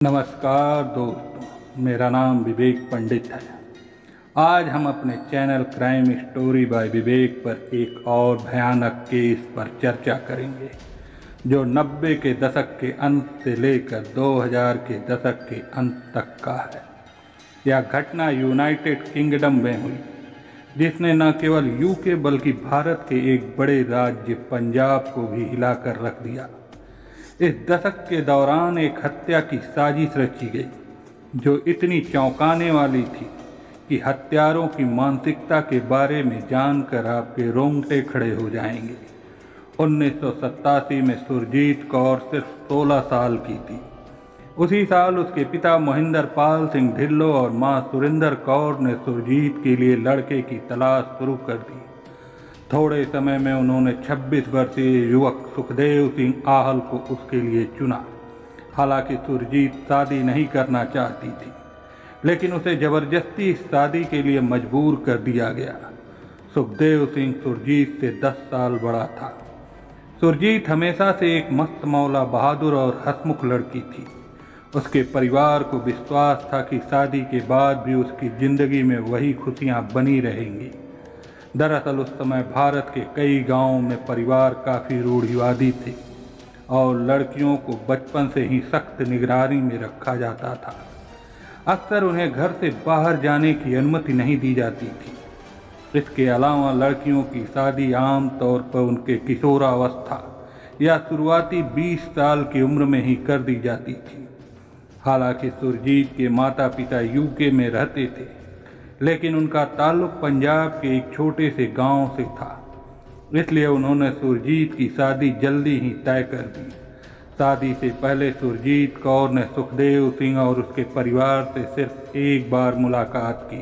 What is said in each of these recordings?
नमस्कार दोस्तों, मेरा नाम विवेक पंडित है। आज हम अपने चैनल क्राइम स्टोरी बाय विवेक पर एक और भयानक केस पर चर्चा करेंगे जो 90 के दशक के अंत से लेकर 2000 के दशक के अंत तक का है। यह घटना यूनाइटेड किंगडम में हुई, जिसने न केवल यूके बल्कि भारत के एक बड़े राज्य पंजाब को भी हिलाकर रख दिया। इस दशक के दौरान एक हत्या की साजिश रची गई जो इतनी चौंकाने वाली थी कि हत्यारों की मानसिकता के बारे में जानकर आपके रोंगटे खड़े हो जाएंगे। 1987 में सुरजीत कौर सिर्फ 16 साल की थी। उसी साल उसके पिता मोहिंदर पाल सिंह ढिल्लों और मां सुरिंदर कौर ने सुरजीत के लिए लड़के की तलाश शुरू कर दी। थोड़े समय में उन्होंने 26 वर्षीय युवक सुखदेव सिंह आहल को उसके लिए चुना। हालांकि सुरजीत शादी नहीं करना चाहती थी, लेकिन उसे जबरदस्ती इस शादी के लिए मजबूर कर दिया गया। सुखदेव सिंह सुरजीत से 10 साल बड़ा था। सुरजीत हमेशा से एक मस्त मौला, बहादुर और हंसमुख लड़की थी। उसके परिवार को विश्वास था कि शादी के बाद भी उसकी जिंदगी में वही खुशियां बनी रहेंगी। दरअसल उस समय भारत के कई गांवों में परिवार काफ़ी रूढ़िवादी थे और लड़कियों को बचपन से ही सख्त निगरानी में रखा जाता था। अक्सर उन्हें घर से बाहर जाने की अनुमति नहीं दी जाती थी। इसके अलावा लड़कियों की शादी आम तौर पर उनके किशोरावस्था या शुरुआती 20 साल की उम्र में ही कर दी जाती थी। हालांकि सुरजीत के माता पिता यूके में रहते थे, लेकिन उनका ताल्लुक पंजाब के एक छोटे से गांव से था, इसलिए उन्होंने सुरजीत की शादी जल्दी ही तय कर दी। शादी से पहले सुरजीत कौर ने सुखदेव सिंह और उसके परिवार से सिर्फ एक बार मुलाकात की।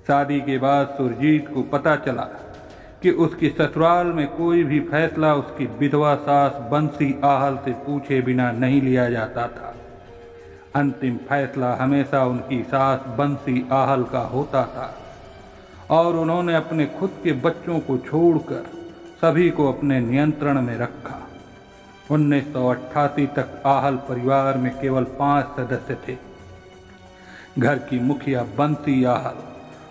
शादी के बाद सुरजीत को पता चला कि उसकी ससुराल में कोई भी फैसला उसकी विधवा सास बंसी आहल से पूछे बिना नहीं लिया जाता था। अंतिम फैसला हमेशा उनकी सास बंसी आहल का होता था और उन्होंने अपने खुद के बच्चों को छोड़कर सभी को अपने नियंत्रण में रखा। 1988 तक आहल परिवार में केवल 5 सदस्य थे। घर की मुखिया बंसी आहल,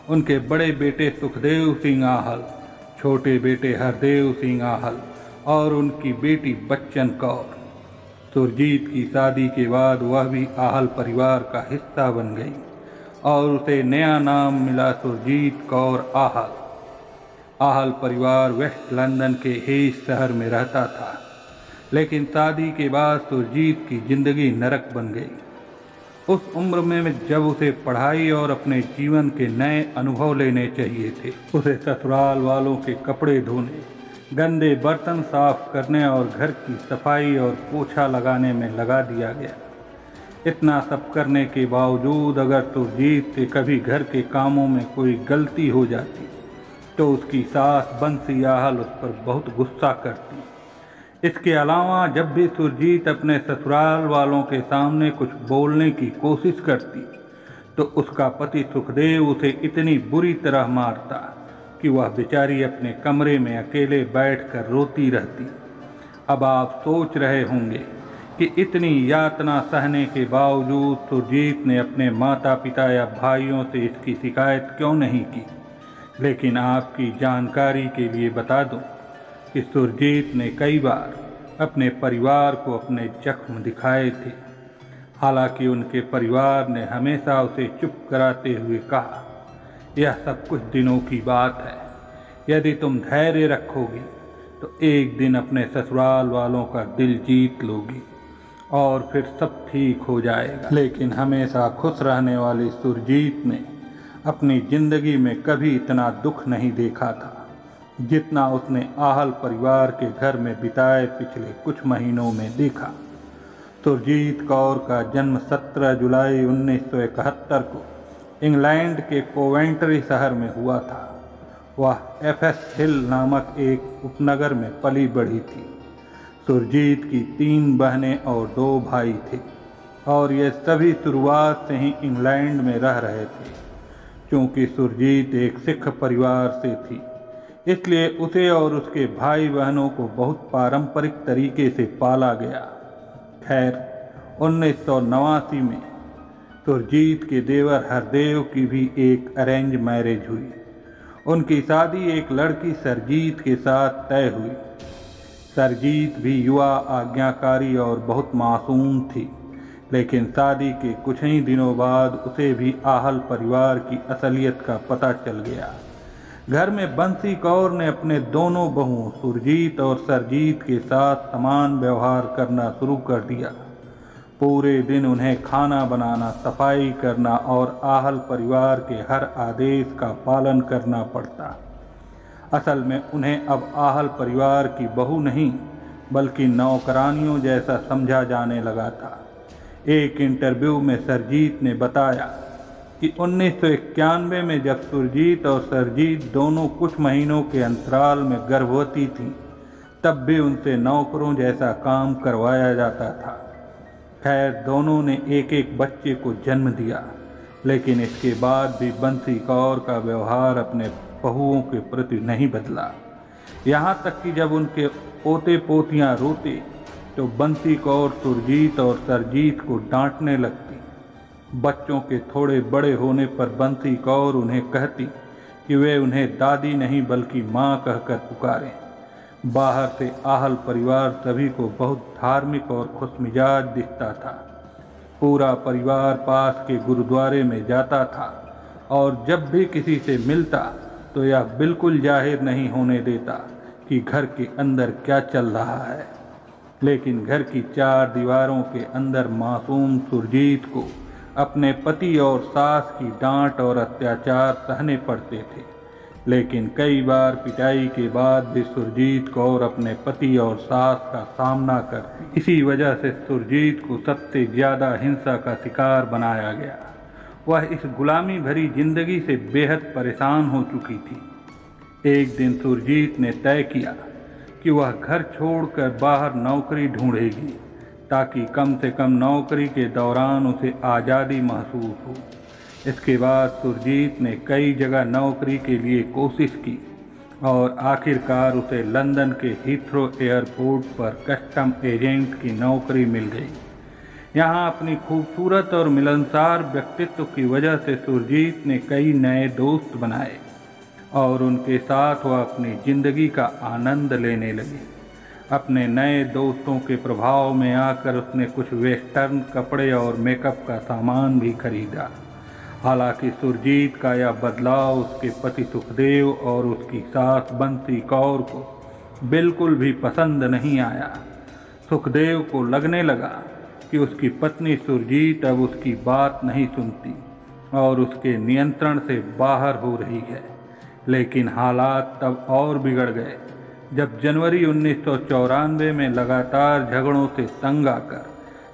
उनके बड़े बेटे सुखदेव सिंह आहल, छोटे बेटे हरदेव सिंह आहल और उनकी बेटी बच्चन कौर। सुरजीत की शादी के बाद वह भी आहल परिवार का हिस्सा बन गई और उसे नया नाम मिला, सुरजीत कौर आहल। आहल परिवार वेस्ट लंदन के हेज शहर में रहता था, लेकिन शादी के बाद सुरजीत की जिंदगी नरक बन गई। उस उम्र में जब उसे पढ़ाई और अपने जीवन के नए अनुभव लेने चाहिए थे, उसे ससुराल वालों के कपड़े धोने, गंदे बर्तन साफ करने और घर की सफाई और पोछा लगाने में लगा दिया गया। इतना सब करने के बावजूद अगर सुरजीत से कभी घर के कामों में कोई गलती हो जाती तो उसकी सास बंसी आहल उस पर बहुत गुस्सा करती। इसके अलावा जब भी सुरजीत अपने ससुराल वालों के सामने कुछ बोलने की कोशिश करती तो उसका पति सुखदेव उसे इतनी बुरी तरह मारता कि वह बेचारी अपने कमरे में अकेले बैठकर रोती रहती। अब आप सोच रहे होंगे कि इतनी यातना सहने के बावजूद सुरजीत ने अपने माता पिता या भाइयों से इसकी शिकायत क्यों नहीं की। लेकिन आपकी जानकारी के लिए बता दूं कि सुरजीत ने कई बार अपने परिवार को अपने जख्म दिखाए थे। हालांकि उनके परिवार ने हमेशा उसे चुप कराते हुए कहा, यह सब कुछ दिनों की बात है। यदि तुम धैर्य रखोगी तो एक दिन अपने ससुराल वालों का दिल जीत लोगी और फिर सब ठीक हो जाएगा। लेकिन हमेशा खुश रहने वाली सुरजीत ने अपनी जिंदगी में कभी इतना दुख नहीं देखा था जितना उसने आहल परिवार के घर में बिताए पिछले कुछ महीनों में देखा। सुरजीत कौर का जन्म 17 जुलाई 1971 को इंग्लैंड के कोवेंट्री शहर में हुआ था। वह एफएस हिल नामक एक उपनगर में पली बढ़ी थी। सुरजीत की 3 बहनें और 2 भाई थे और ये सभी शुरुआत से ही इंग्लैंड में रह रहे थे। क्योंकि सुरजीत एक सिख परिवार से थी, इसलिए उसे और उसके भाई बहनों को बहुत पारंपरिक तरीके से पाला गया। खैर, 1989 में सुरजीत के देवर हरदेव की भी एक अरेंज मैरिज हुई। उनकी शादी एक लड़की सरजीत के साथ तय हुई। सरजीत भी युवा, आज्ञाकारी और बहुत मासूम थी, लेकिन शादी के कुछ ही दिनों बाद उसे भी आहल परिवार की असलियत का पता चल गया। घर में बंसी कौर ने अपने दोनों बहुओं सुरजीत और सरजीत के साथ समान व्यवहार करना शुरू कर दिया। पूरे दिन उन्हें खाना बनाना, सफाई करना और आहल परिवार के हर आदेश का पालन करना पड़ता। असल में उन्हें अब आहल परिवार की बहू नहीं बल्कि नौकरानियों जैसा समझा जाने लगा था। एक इंटरव्यू में सरजीत ने बताया कि 1991 में जब सुरजीत और सरजीत दोनों कुछ महीनों के अंतराल में गर्भवती थीं, तब भी उनसे नौकरों जैसा काम करवाया जाता था। खैर, दोनों ने एक एक बच्चे को जन्म दिया, लेकिन इसके बाद भी बंसी कौर का व्यवहार अपने बहुओं के प्रति नहीं बदला। यहाँ तक कि जब उनके पोते पोतियाँ रोते तो बंसी कौर सुरजीत और सरजीत को डांटने लगती। बच्चों के थोड़े बड़े होने पर बंसी कौर उन्हें कहती कि वे उन्हें दादी नहीं बल्कि माँ कहकर पुकारें। बाहर से आहल परिवार सभी को बहुत धार्मिक और खुशमिजाज दिखता था। पूरा परिवार पास के गुरुद्वारे में जाता था और जब भी किसी से मिलता तो यह बिल्कुल जाहिर नहीं होने देता कि घर के अंदर क्या चल रहा है। लेकिन घर की चार दीवारों के अंदर मासूम सुरजीत को अपने पति और सास की डांट और अत्याचार सहने पड़ते थे। लेकिन कई बार पिटाई के बाद भी सुरजीत कौर अपने पति और सास का सामना करती। इसी वजह से सुरजीत को सबसे ज़्यादा हिंसा का शिकार बनाया गया। वह इस गुलामी भरी जिंदगी से बेहद परेशान हो चुकी थी। एक दिन सुरजीत ने तय किया कि वह घर छोड़कर बाहर नौकरी ढूंढेगी, ताकि कम से कम नौकरी के दौरान उसे आज़ादी महसूस हो। इसके बाद सुरजीत ने कई जगह नौकरी के लिए कोशिश की और आखिरकार उसे लंदन के हीथ्रो एयरपोर्ट पर कस्टम एजेंट की नौकरी मिल गई। यहाँ अपनी खूबसूरत और मिलनसार व्यक्तित्व की वजह से सुरजीत ने कई नए दोस्त बनाए और उनके साथ वह अपनी ज़िंदगी का आनंद लेने लगी। अपने नए दोस्तों के प्रभाव में आकर उसने कुछ वेस्टर्न कपड़े और मेकअप का सामान भी खरीदा। हालांकि सुरजीत का यह बदलाव उसके पति सुखदेव और उसकी सास बंसी कौर को बिल्कुल भी पसंद नहीं आया। सुखदेव को लगने लगा कि उसकी पत्नी सुरजीत अब उसकी बात नहीं सुनती और उसके नियंत्रण से बाहर हो रही है। लेकिन हालात तब और बिगड़ गए जब जनवरी 1994 में लगातार झगड़ों से तंग आकर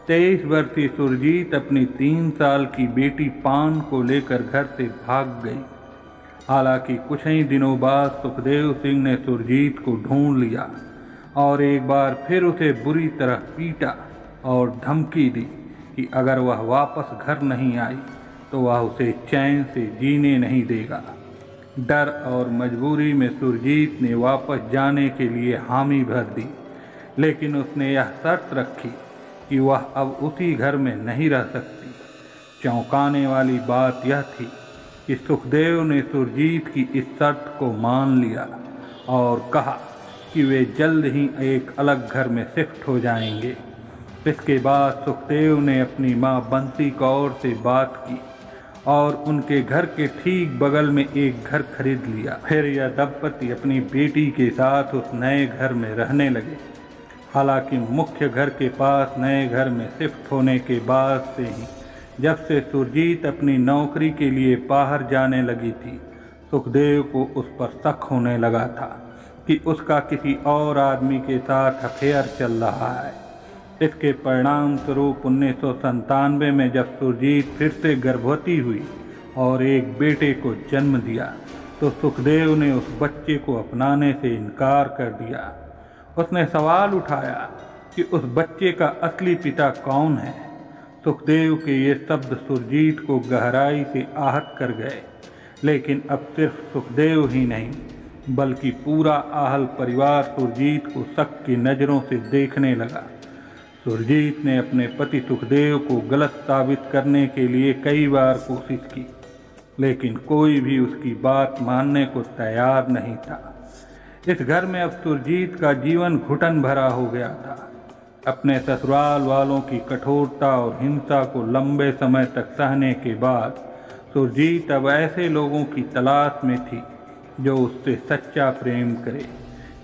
23 वर्षीय सुरजीत अपनी 3 साल की बेटी पान को लेकर घर से भाग गई। हालांकि कुछ ही दिनों बाद सुखदेव सिंह ने सुरजीत को ढूंढ लिया और एक बार फिर उसे बुरी तरह पीटा और धमकी दी कि अगर वह वापस घर नहीं आई तो वह उसे चैन से जीने नहीं देगा। डर और मजबूरी में सुरजीत ने वापस जाने के लिए हामी भर दी, लेकिन उसने यह शर्त रखी कि वह अब उसी घर में नहीं रह सकती। चौंकाने वाली बात यह थी कि सुखदेव ने सुरजीत की इस शर्त को मान लिया और कहा कि वे जल्द ही एक अलग घर में शिफ्ट हो जाएंगे। इसके बाद सुखदेव ने अपनी मां बंसी कौर से बात की और उनके घर के ठीक बगल में एक घर खरीद लिया। फिर यह दंपति अपनी बेटी के साथ उस नए घर में रहने लगे। हालांकि मुख्य घर के पास नए घर में शिफ्ट होने के बाद से ही जब से सुरजीत अपनी नौकरी के लिए बाहर जाने लगी थी, सुखदेव को उस पर शक होने लगा था कि उसका किसी और आदमी के साथ अफेयर चल रहा है। इसके परिणाम स्वरूप 1997 में जब सुरजीत फिर से गर्भवती हुई और एक बेटे को जन्म दिया तो सुखदेव ने उस बच्चे को अपनाने से इनकार कर दिया। उसने सवाल उठाया कि उस बच्चे का असली पिता कौन है। सुखदेव के ये शब्द सुरजीत को गहराई से आहत कर गए, लेकिन अब सिर्फ सुखदेव ही नहीं बल्कि पूरा आहल परिवार सुरजीत को शक की नज़रों से देखने लगा। सुरजीत ने अपने पति सुखदेव को गलत साबित करने के लिए कई बार कोशिश की, लेकिन कोई भी उसकी बात मानने को तैयार नहीं था। इस घर में अब सुरजीत का जीवन घुटन भरा हो गया था। अपने ससुराल वालों की कठोरता और हिंसा को लंबे समय तक सहने के बाद सुरजीत अब ऐसे लोगों की तलाश में थी जो उससे सच्चा प्रेम करे।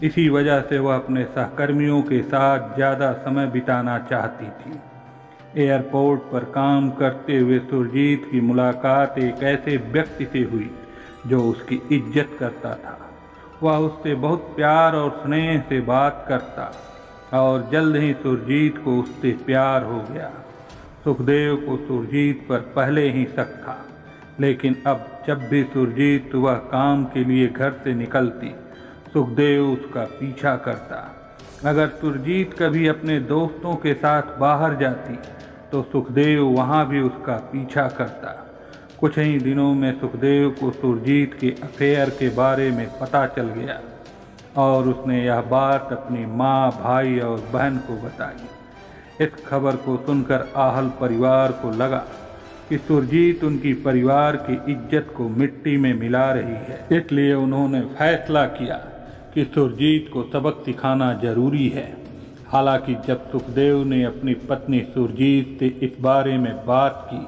इसी वजह से वह अपने सहकर्मियों के साथ ज़्यादा समय बिताना चाहती थी। एयरपोर्ट पर काम करते हुए सुरजीत की मुलाकात एक ऐसे व्यक्ति से हुई जो उसकी इज्जत करता था। वह उससे बहुत प्यार और स्नेह से बात करता और जल्द ही सुरजीत को उससे प्यार हो गया। सुखदेव को सुरजीत पर पहले ही शक था, लेकिन अब जब भी सुरजीत सुबह काम के लिए घर से निकलती, सुखदेव उसका पीछा करता। अगर सुरजीत कभी अपने दोस्तों के साथ बाहर जाती तो सुखदेव वहाँ भी उसका पीछा करता। कुछ ही दिनों में सुखदेव को सुरजीत के अफेयर के बारे में पता चल गया और उसने यह बात अपनी माँ, भाई और बहन को बताई। इस खबर को सुनकर आहल परिवार को लगा कि सुरजीत उनकी परिवार की इज्जत को मिट्टी में मिला रही है। इसलिए उन्होंने फैसला किया कि सुरजीत को सबक सिखाना जरूरी है। हालांकि जब सुखदेव ने अपनी पत्नी सुरजीत से इस बारे में बात की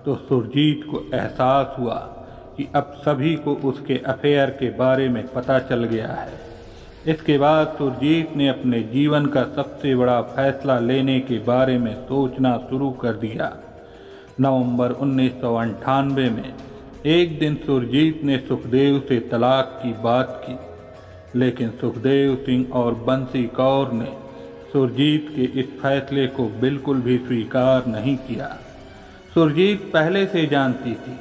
तो सुरजीत को एहसास हुआ कि अब सभी को उसके अफेयर के बारे में पता चल गया है। इसके बाद सुरजीत ने अपने जीवन का सबसे बड़ा फैसला लेने के बारे में सोचना शुरू कर दिया। नवंबर 1998 में एक दिन सुरजीत ने सुखदेव से तलाक की बात की, लेकिन सुखदेव सिंह और बंसी कौर ने सुरजीत के इस फैसले को बिल्कुल भी स्वीकार नहीं किया। सुरजीत पहले से जानती थी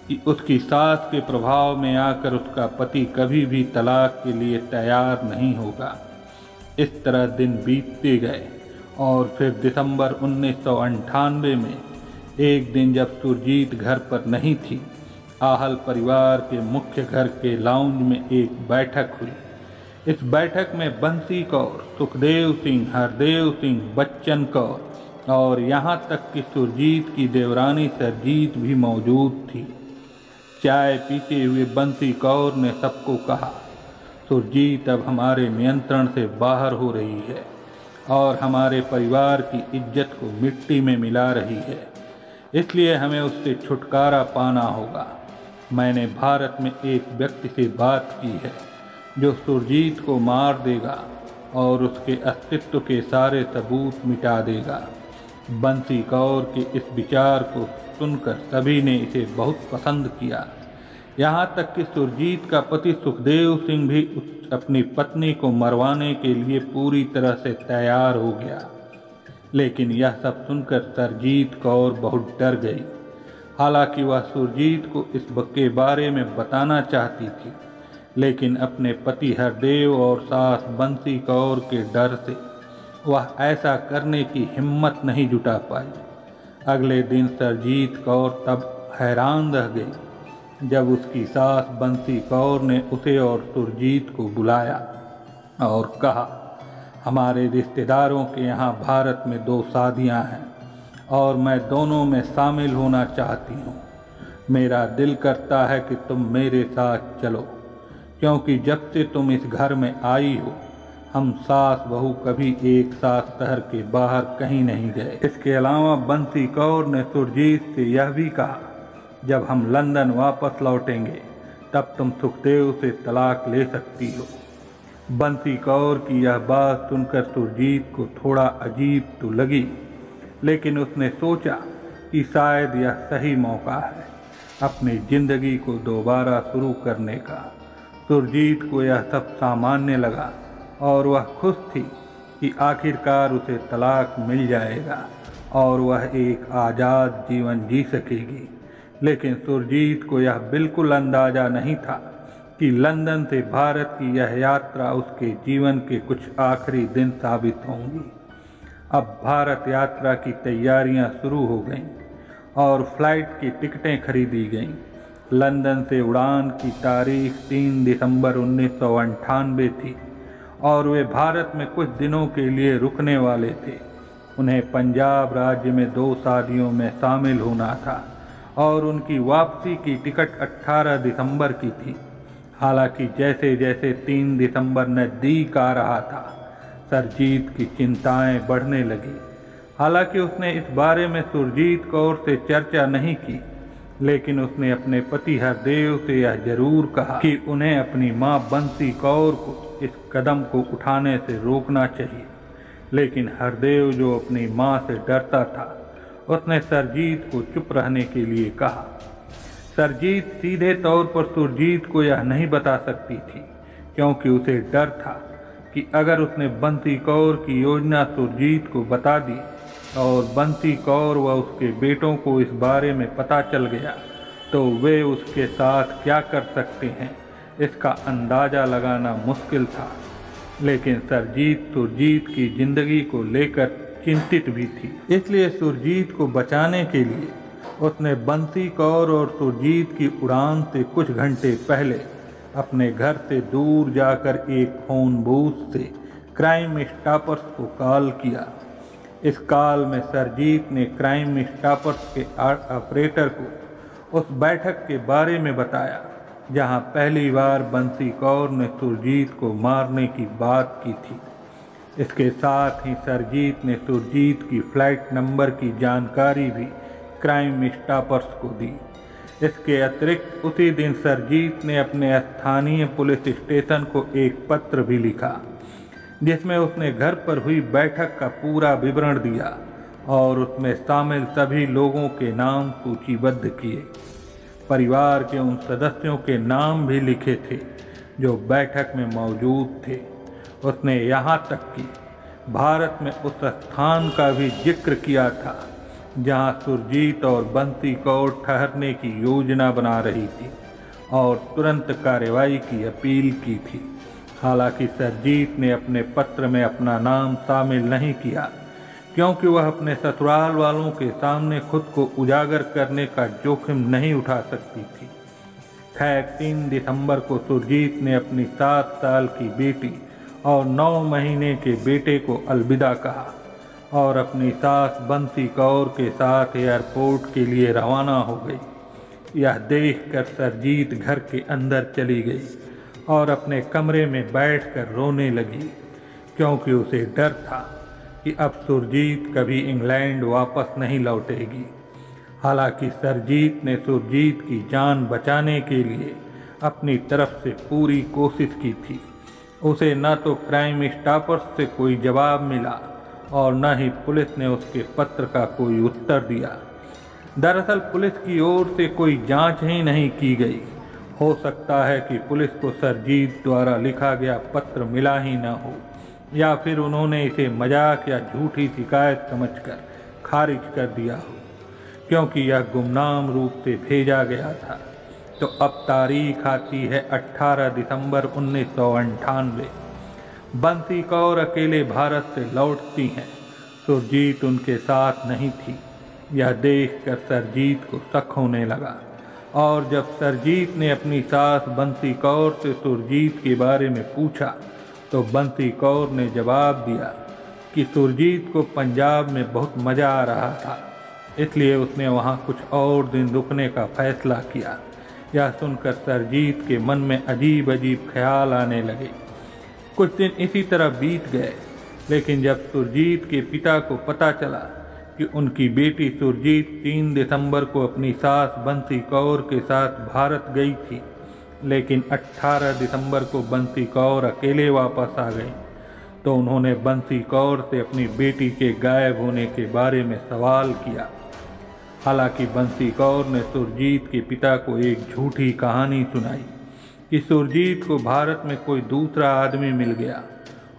कि उसकी सास के प्रभाव में आकर उसका पति कभी भी तलाक के लिए तैयार नहीं होगा। इस तरह दिन बीतते गए और फिर दिसंबर 1998 में एक दिन जब सुरजीत घर पर नहीं थी, आहल परिवार के मुख्य घर के लाउंज में एक बैठक हुई। इस बैठक में बंसी कौर, सुखदेव सिंह, हरदेव सिंह, बच्चन कौर और यहाँ तक कि सुरजीत की देवरानी सरजीत भी मौजूद थी। चाय पीते हुए बंसी कौर ने सबको कहा, सुरजीत अब हमारे नियंत्रण से बाहर हो रही है और हमारे परिवार की इज्जत को मिट्टी में मिला रही है, इसलिए हमें उससे छुटकारा पाना होगा। मैंने भारत में एक व्यक्ति से बात की है जो सुरजीत को मार देगा और उसके अस्तित्व के सारे सबूत मिटा देगा। बंसी कौर के इस विचार को सुनकर सभी ने इसे बहुत पसंद किया। यहाँ तक कि सुरजीत का पति सुखदेव सिंह भी अपनी पत्नी को मरवाने के लिए पूरी तरह से तैयार हो गया। लेकिन यह सब सुनकर सरजीत कौर बहुत डर गई। हालांकि वह सुरजीत को इस के बारे में बताना चाहती थी, लेकिन अपने पति हरदेव और सास बंसी कौर के डर से वह ऐसा करने की हिम्मत नहीं जुटा पाई। अगले दिन सरजीत कौर तब हैरान रह गई जब उसकी सास बंसी कौर ने उसे और सुरजीत को बुलाया और कहा, हमारे रिश्तेदारों के यहाँ भारत में 2 शादियाँ हैं और मैं दोनों में शामिल होना चाहती हूँ। मेरा दिल करता है कि तुम मेरे साथ चलो, क्योंकि जब से तुम इस घर में आई हो हम सास बहू कभी एक साथ शहर के बाहर कहीं नहीं गए। इसके अलावा बंसी कौर ने सुरजीत से यह भी कहा, जब हम लंदन वापस लौटेंगे तब तुम सुखदेव से तलाक ले सकती हो। बंसी कौर की यह बात सुनकर सुरजीत को थोड़ा अजीब तो लगी, लेकिन उसने सोचा कि शायद यह सही मौका है अपनी ज़िंदगी को दोबारा शुरू करने का। सुरजीत को यह सब सामान्य लगा और वह खुश थी कि आखिरकार उसे तलाक मिल जाएगा और वह एक आज़ाद जीवन जी सकेगी। लेकिन सुरजीत को यह बिल्कुल अंदाज़ा नहीं था कि लंदन से भारत की यह यात्रा उसके जीवन के कुछ आखिरी दिन साबित होंगी। अब भारत यात्रा की तैयारियां शुरू हो गईं और फ्लाइट की टिकटें खरीदी गईं। लंदन से उड़ान की तारीख 3 दिसंबर 1998 थी और वे भारत में कुछ दिनों के लिए रुकने वाले थे। उन्हें पंजाब राज्य में 2 शादियों में शामिल होना था और उनकी वापसी की टिकट 18 दिसंबर की थी। हालांकि जैसे जैसे 3 दिसंबर नज़दीक आ रहा था, सरजीत की चिंताएं बढ़ने लगी। हालांकि उसने इस बारे में सुरजीत कौर से चर्चा नहीं की, लेकिन उसने अपने पति हरदेव से यह जरूर कहा कि उन्हें अपनी मां बंसी कौर को इस कदम को उठाने से रोकना चाहिए। लेकिन हरदेव, जो अपनी मां से डरता था, उसने सरजीत को चुप रहने के लिए कहा। सरजीत सीधे तौर पर सुरजीत को यह नहीं बता सकती थी, क्योंकि उसे डर था कि अगर उसने बंसी कौर की योजना सुरजीत को बता दी और बंसी कौर व उसके बेटों को इस बारे में पता चल गया, तो वे उसके साथ क्या कर सकते हैं, इसका अंदाज़ा लगाना मुश्किल था। लेकिन सरजीत सुरजीत की जिंदगी को लेकर चिंतित भी थी, इसलिए सुरजीत को बचाने के लिए उसने बंसी कौर और सुरजीत की उड़ान से कुछ घंटे पहले अपने घर से दूर जाकर एक फ़ोन बूथ से क्राइम स्टॉपर्स को कॉल किया। इस कॉल में सरजीत ने क्राइम स्टॉपर्स के ऑपरेटर को उस बैठक के बारे में बताया जहां पहली बार बंसी कौर ने सुरजीत को मारने की बात की थी। इसके साथ ही सरजीत ने सुरजीत की फ्लाइट नंबर की जानकारी भी क्राइम स्टॉपर्स को दी। इसके अतिरिक्त उसी दिन सरजीत ने अपने स्थानीय पुलिस स्टेशन को एक पत्र भी लिखा, जिसमें उसने घर पर हुई बैठक का पूरा विवरण दिया और उसमें शामिल सभी लोगों के नाम सूचीबद्ध किए। परिवार के उन सदस्यों के नाम भी लिखे थे जो बैठक में मौजूद थे। उसने यहाँ तक कि भारत में उस स्थान का भी जिक्र किया था जहाँ सुरजीत और बंसी कौर ठहरने की योजना बना रही थी और तुरंत कार्रवाई की अपील की थी। हालांकि सरजीत ने अपने पत्र में अपना नाम शामिल नहीं किया, क्योंकि वह अपने ससुराल वालों के सामने खुद को उजागर करने का जोखिम नहीं उठा सकती थी। खैर, 3 दिसंबर को सुरजीत ने अपनी 7 साल की बेटी और 9 महीने के बेटे को अलविदा कहा और अपनी सास बंसी कौर के साथ एयरपोर्ट के लिए रवाना हो गई। यह देखकर सरजीत घर के अंदर चली गई और अपने कमरे में बैठकर रोने लगी, क्योंकि उसे डर था कि अब सुरजीत कभी इंग्लैंड वापस नहीं लौटेगी। हालांकि सरजीत ने सुरजीत की जान बचाने के लिए अपनी तरफ से पूरी कोशिश की थी। उसे न तो क्राइम स्टॉपर्स से कोई जवाब मिला और न ही पुलिस ने उसके पत्र का कोई उत्तर दिया। दरअसल पुलिस की ओर से कोई जांच ही नहीं की गई। हो सकता है कि पुलिस को सरजीत द्वारा लिखा गया पत्र मिला ही न हो, या फिर उन्होंने इसे मजाक या झूठी शिकायत समझकर खारिज कर दिया हो, क्योंकि यह गुमनाम रूप से भेजा गया था। तो अब तारीख आती है 18 दिसंबर 1998। बंसी कौर अकेले भारत से लौटती हैं। सुरजीत उनके साथ नहीं थी। यह देखकर सरजीत को शक होने लगा और जब सरजीत ने अपनी सास बंसी कौर से सुरजीत के बारे में पूछा तो बंसी कौर ने जवाब दिया कि सुरजीत को पंजाब में बहुत मज़ा आ रहा था, इसलिए उसने वहाँ कुछ और दिन रुकने का फैसला किया। यह सुनकर सरजीत के मन में अजीब अजीब ख्याल आने लगे। कुछ दिन इसी तरह बीत गए, लेकिन जब सुरजीत के पिता को पता चला कि उनकी बेटी सुरजीत 3 दिसंबर को अपनी सास बंसी कौर के साथ भारत गई थी, लेकिन 18 दिसंबर को बंसी कौर अकेले वापस आ गई, तो उन्होंने बंसी कौर से अपनी बेटी के गायब होने के बारे में सवाल किया। हालांकि बंसी कौर ने सुरजीत के पिता को एक झूठी कहानी सुनाई कि सुरजीत को भारत में कोई दूसरा आदमी मिल गया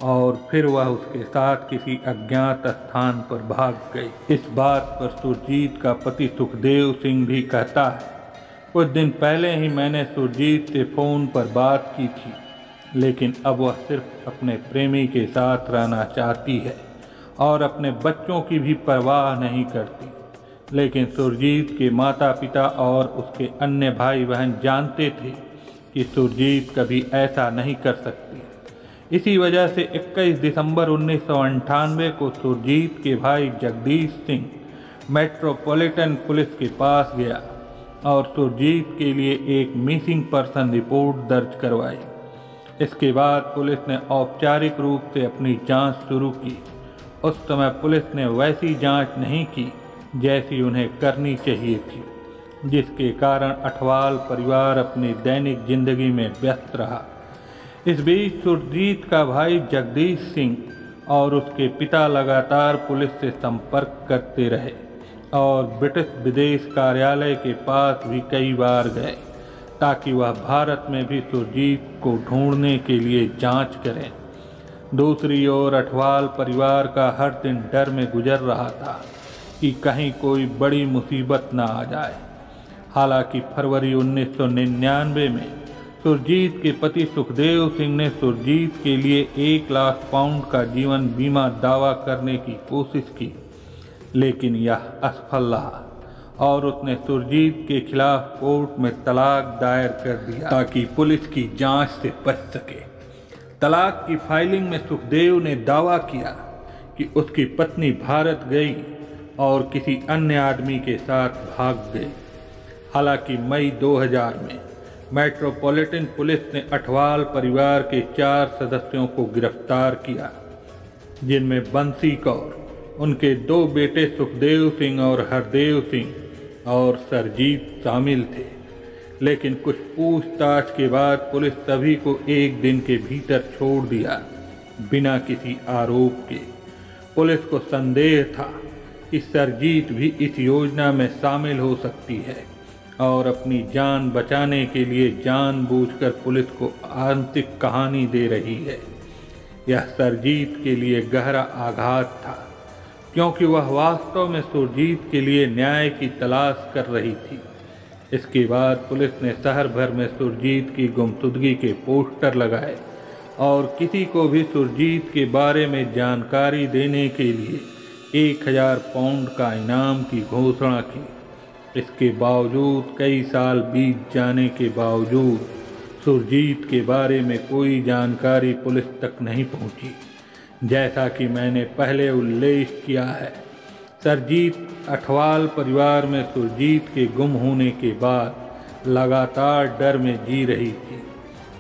और फिर वह उसके साथ किसी अज्ञात स्थान पर भाग गई। इस बात पर सुरजीत का पति सुखदेव सिंह भी कहता है, कुछ दिन पहले ही मैंने सुरजीत से फ़ोन पर बात की थी, लेकिन अब वह सिर्फ अपने प्रेमी के साथ रहना चाहती है और अपने बच्चों की भी परवाह नहीं करती। लेकिन सुरजीत के माता पिता और उसके अन्य भाई बहन जानते थे कि सुरजीत कभी ऐसा नहीं कर सकती, इसी वजह से 21 दिसंबर 1998 को सुरजीत के भाई जगदीश सिंह मेट्रोपॉलिटन पुलिस के पास गया और सुरजीत के लिए एक मिसिंग पर्सन रिपोर्ट दर्ज करवाई। इसके बाद पुलिस ने औपचारिक रूप से अपनी जांच शुरू की। उस समय पुलिस ने वैसी जांच नहीं की जैसी उन्हें करनी चाहिए थी, जिसके कारण अठवाल परिवार अपनी दैनिक जिंदगी में व्यस्त रहा। इस बीच सुरजीत का भाई जगदीश सिंह और उसके पिता लगातार पुलिस से संपर्क करते रहे और ब्रिटिश विदेश कार्यालय के पास भी कई बार गए ताकि वह भारत में भी सुरजीत को ढूंढने के लिए जांच करें। दूसरी ओर अठवाल परिवार का हर दिन डर में गुजर रहा था कि कहीं कोई बड़ी मुसीबत न आ जाए। हालांकि फरवरी 1999 में सुरजीत के पति सुखदेव सिंह ने सुरजीत के लिए 1 लाख पाउंड का जीवन बीमा दावा करने की कोशिश की, लेकिन यह असफल रहा और उसने सुरजीत के खिलाफ कोर्ट में तलाक दायर कर दिया ताकि पुलिस की जांच से बच सके। तलाक की फाइलिंग में सुखदेव ने दावा किया कि उसकी पत्नी भारत गई और किसी अन्य आदमी के साथ भाग गई। हालांकि मई 2000 में मेट्रोपॉलिटन पुलिस ने अठवाल परिवार के 4 सदस्यों को गिरफ्तार किया, जिनमें बंसी कौर, उनके 2 बेटे सुखदेव सिंह और हरदेव सिंह और सरजीत शामिल थे। लेकिन कुछ पूछताछ के बाद पुलिस सभी को 1 दिन के भीतर छोड़ दिया बिना किसी आरोप के। पुलिस को संदेह था कि सरजीत भी इस योजना में शामिल हो सकती है और अपनी जान बचाने के लिए जानबूझकर पुलिस को आंतरिक कहानी दे रही है। यह सरजीत के लिए गहरा आघात था, क्योंकि वह वास्तव में सुरजीत के लिए न्याय की तलाश कर रही थी। इसके बाद पुलिस ने शहर भर में सुरजीत की गुमशुदगी के पोस्टर लगाए और किसी को भी सुरजीत के बारे में जानकारी देने के लिए 1000 पाउंड का इनाम की घोषणा की। इसके बावजूद कई साल बीत जाने के बावजूद सुरजीत के बारे में कोई जानकारी पुलिस तक नहीं पहुंची। जैसा कि मैंने पहले उल्लेख किया है, सरजीत अठवाल परिवार में सुरजीत के गुम होने के बाद लगातार डर में जी रही थी।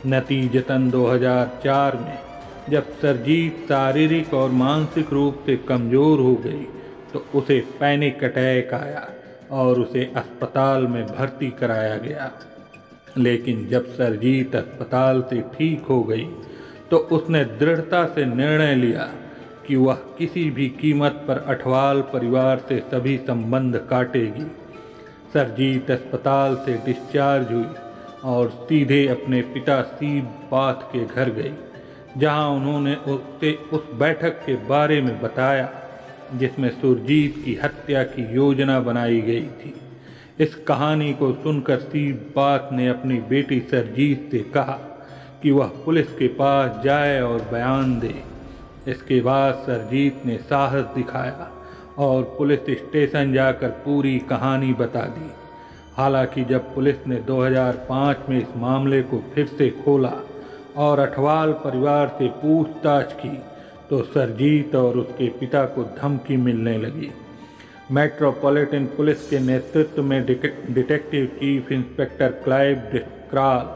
नतीजतन 2004 में जब सरजीत शारीरिक और मानसिक रूप से कमज़ोर हो गई तो उसे पैनिक अटैक आया और उसे अस्पताल में भर्ती कराया गया। लेकिन जब सरजीत अस्पताल से ठीक हो गई तो उसने दृढ़ता से निर्णय लिया कि वह किसी भी कीमत पर अठवाल परिवार से सभी संबंध काटेगी। सरजीत अस्पताल से डिस्चार्ज हुई और सीधे अपने पिता सीब बाथ के घर गई, जहां उन्होंने उससे उस बैठक के बारे में बताया जिसमें सुरजीत की हत्या की योजना बनाई गई थी। इस कहानी को सुनकर सीब बाथ ने अपनी बेटी सरजीत से कहा कि वह पुलिस के पास जाए और बयान दे। इसके बाद सरजीत ने साहस दिखाया और पुलिस स्टेशन जाकर पूरी कहानी बता दी। हालांकि जब पुलिस ने 2005 में इस मामले को फिर से खोला और अठवाल परिवार से पूछताछ की तो सरजीत और उसके पिता को धमकी मिलने लगी। मेट्रोपॉलिटन पुलिस के नेतृत्व में डिटेक्टिव चीफ इंस्पेक्टर क्लाइव डिक्राल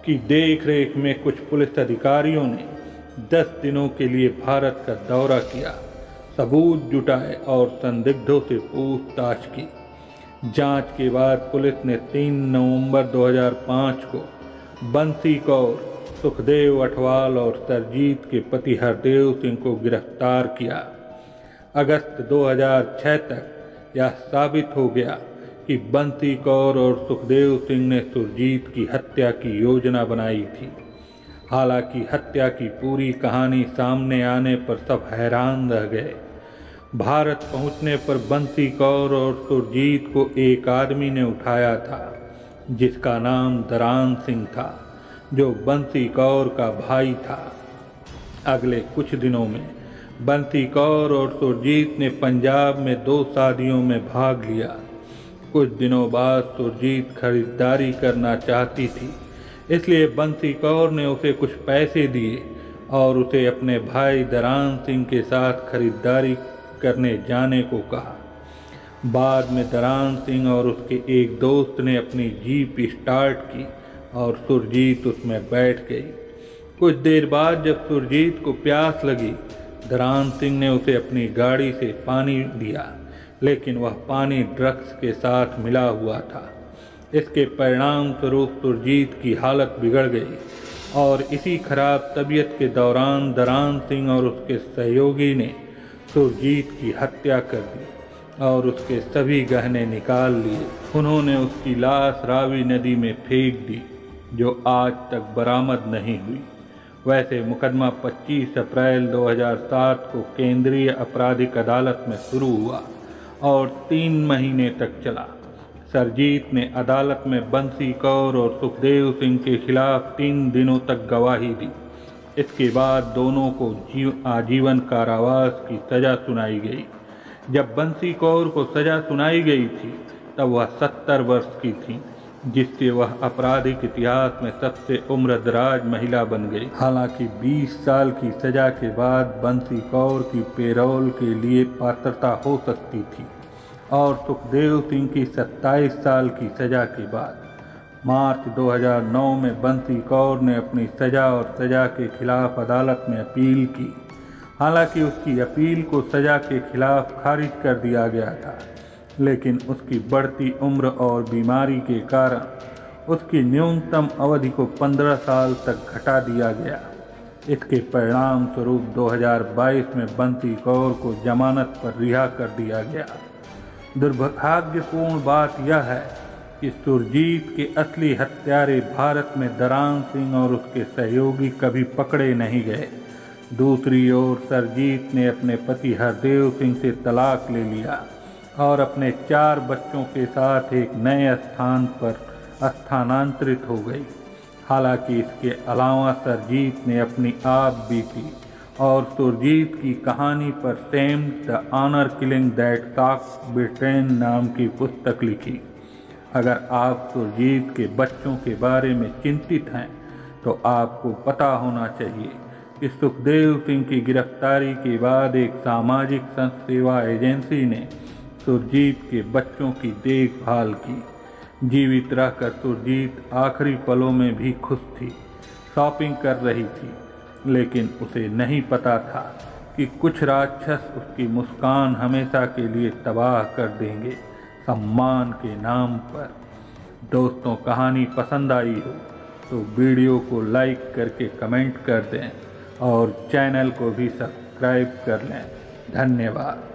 की देखरेख में कुछ पुलिस अधिकारियों ने 10 दिनों के लिए भारत का दौरा किया, सबूत जुटाए और संदिग्धों से पूछताछ की। जांच के बाद पुलिस ने 3 नवंबर 2005 को बंसी कौर, सुखदेव अठवाल और सरजीत के पति हरदेव सिंह को गिरफ्तार किया। अगस्त 2006 तक यह साबित हो गया कि बंसी कौर और सुखदेव सिंह ने सुरजीत की हत्या की योजना बनाई थी। हालांकि हत्या की पूरी कहानी सामने आने पर सब हैरान रह गए। भारत पहुंचने पर बंसी कौर और सुरजीत को एक आदमी ने उठाया था जिसका नाम दरान सिंह था, जो बंसी कौर का भाई था। अगले कुछ दिनों में बंसी कौर और सुरजीत ने पंजाब में 2 शादियों में भाग लिया। कुछ दिनों बाद सुरजीत खरीदारी करना चाहती थी, इसलिए बंसी कौर ने उसे कुछ पैसे दिए और उसे अपने भाई दरान सिंह के साथ खरीदारी करने जाने को कहा। बाद में दरान सिंह और उसके एक दोस्त ने अपनी जीप स्टार्ट की और सुरजीत उसमें बैठ गई। कुछ देर बाद जब सुरजीत को प्यास लगी, दरान सिंह ने उसे अपनी गाड़ी से पानी दिया, लेकिन वह पानी ड्रग्स के साथ मिला हुआ था। इसके परिणाम स्वरूप सुरजीत की हालत बिगड़ गई और इसी खराब तबीयत के दौरान दरान सिंह और उसके सहयोगी ने सुरजीत की हत्या कर दी और उसके सभी गहने निकाल लिए। उन्होंने उसकी लाश रावी नदी में फेंक दी, जो आज तक बरामद नहीं हुई। वैसे मुकदमा 25 अप्रैल 2007 को केंद्रीय आपराधिक अदालत में शुरू हुआ और 3 महीने तक चला। सरजीत ने अदालत में बंसी कौर और सुखदेव सिंह के खिलाफ 3 दिनों तक गवाही दी। इसके बाद दोनों को आजीवन कारावास की सजा सुनाई गई। जब बंसी कौर को सजा सुनाई गई थी तब वह 70 वर्ष की थी, जिससे वह आपराधिक इतिहास में सबसे उम्रदराज महिला बन गई। हालांकि 20 साल की सजा के बाद बंसी कौर की पेरोल के लिए पात्रता हो सकती थी और सुखदेव सिंह की 27 साल की सजा के बाद मार्च 2009 में बंसी कौर ने अपनी सजा और सजा के खिलाफ अदालत में अपील की। हालांकि उसकी अपील को सजा के खिलाफ खारिज कर दिया गया था, लेकिन उसकी बढ़ती उम्र और बीमारी के कारण उसकी न्यूनतम अवधि को 15 साल तक घटा दिया गया। इसके परिणाम स्वरूप 2022 में बंसी कौर को जमानत पर रिहा कर दिया गया। दुर्भाग्यपूर्ण बात यह है कि सुरजीत के असली हत्यारे भारत में दरान सिंह और उसके सहयोगी कभी पकड़े नहीं गए। दूसरी ओर सरजीत ने अपने पति हरदेव सिंह से तलाक ले लिया और अपने 4 बच्चों के साथ एक नए स्थान पर स्थानांतरित हो गई। हालांकि इसके अलावा सरजीत ने अपनी आप बीती और सुरजीत की कहानी पर same the honour killing that talks Britain नाम की पुस्तक लिखी। अगर आप सुरजीत के बच्चों के बारे में चिंतित हैं तो आपको पता होना चाहिए कि सुखदेव सिंह की गिरफ्तारी के बाद एक सामाजिक सेवा एजेंसी ने सुरजीत के बच्चों की देखभाल की। जीवित रहकर सुरजीत आखिरी पलों में भी खुश थी, शॉपिंग कर रही थी, लेकिन उसे नहीं पता था कि कुछ राक्षस उसकी मुस्कान हमेशा के लिए तबाह कर देंगे, सम्मान के नाम पर। दोस्तों, कहानी पसंद आई हो तो वीडियो को लाइक करके कमेंट कर दें और चैनल को भी सब्सक्राइब कर लें। धन्यवाद।